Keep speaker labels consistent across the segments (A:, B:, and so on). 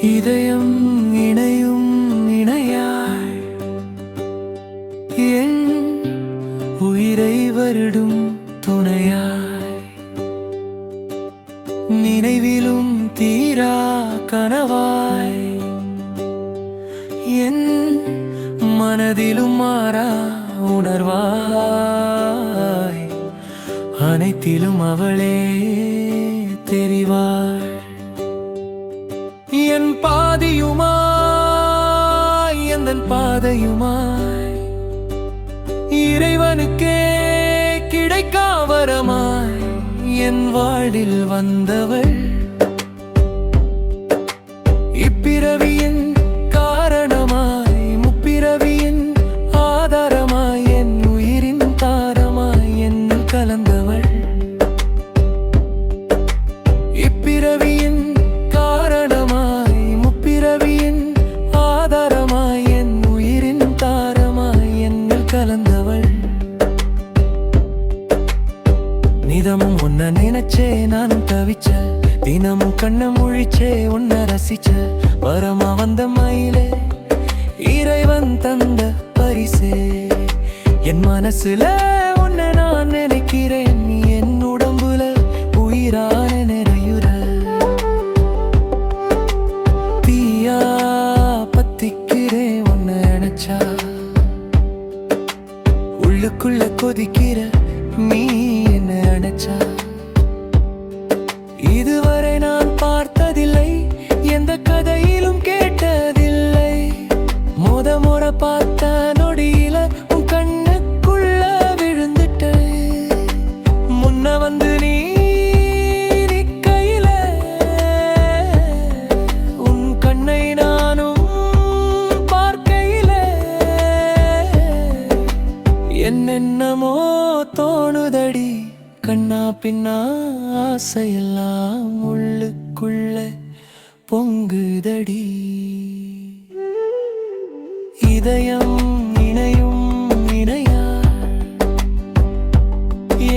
A: இதயம் இணையும் இணையாய் என் உயிரை வருடும் துணையாய் நினைவிலும் தீரா கனவாய் என் மனதிலும் மாறா உணர்வாய் அனைத்திலும் அவளே தெரிவாள் என் பாதியுமாய் எந்தன் பாதையுமாய் இறைவனுக்கே கிடைக்கா வரமாய் என் வாழ்வில் வந்தவள் இப்பிறவியின் காரணமாய் முப்பிறவியின் ஆதாரமாய் என் உயிரின் தாரமாய் என்னில் கலந்தவள் இப்பிறவியின் காரணமாய் முப்பிறவியின் ஆதாரமாய் என் உயிரின் தாரமாய் என்னில் கலந்தவள் நிதமும் உன்ன நினைச்சே நானும் தவிச்ச தினமும் கண்ண முழிச்சே உன்ன ரசிச்ச வரமா வந்த மயிலே இறைவன் தந்த பரிசே என் மனசுல உன்னை நான் நினைக்கிறேன் நீ என் உடம்புல உயிரான நிறையுற தீயா பத்திக்கிறேன் உன்னை நினைச்சா உள்ளுக்குள்ள கொதிக்கிற நீ என்ன நினைச்சா இதுவரை நான் பார்த்ததில்லை எந்த கதையிலும் கேட்டதில்லை முத பார்த்த நொடியில உன் கண்ணுக்குள்ள விழுந்துட்ட முன்ன வந்து நீ நிக்கையில உன் கண்ணை நானும் பார்க்கையில என்னென்னமோ தோணுதடி கண்ணா பின்னா ஆசையெல்லாம் உள்ளுக்குள்ள பொங்குதடி இதயம் இணையும் இணையா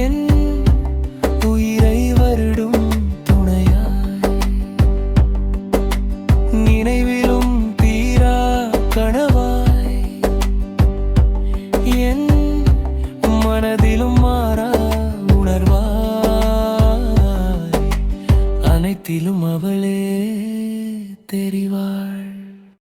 A: என் உயிரை வருடும் துணையாய் நினைவிலும் தீரா கனவாய் என் மனதிலும் மாறா உணர்வாய் அனைத்திலும் அவளே தெரிவாள்.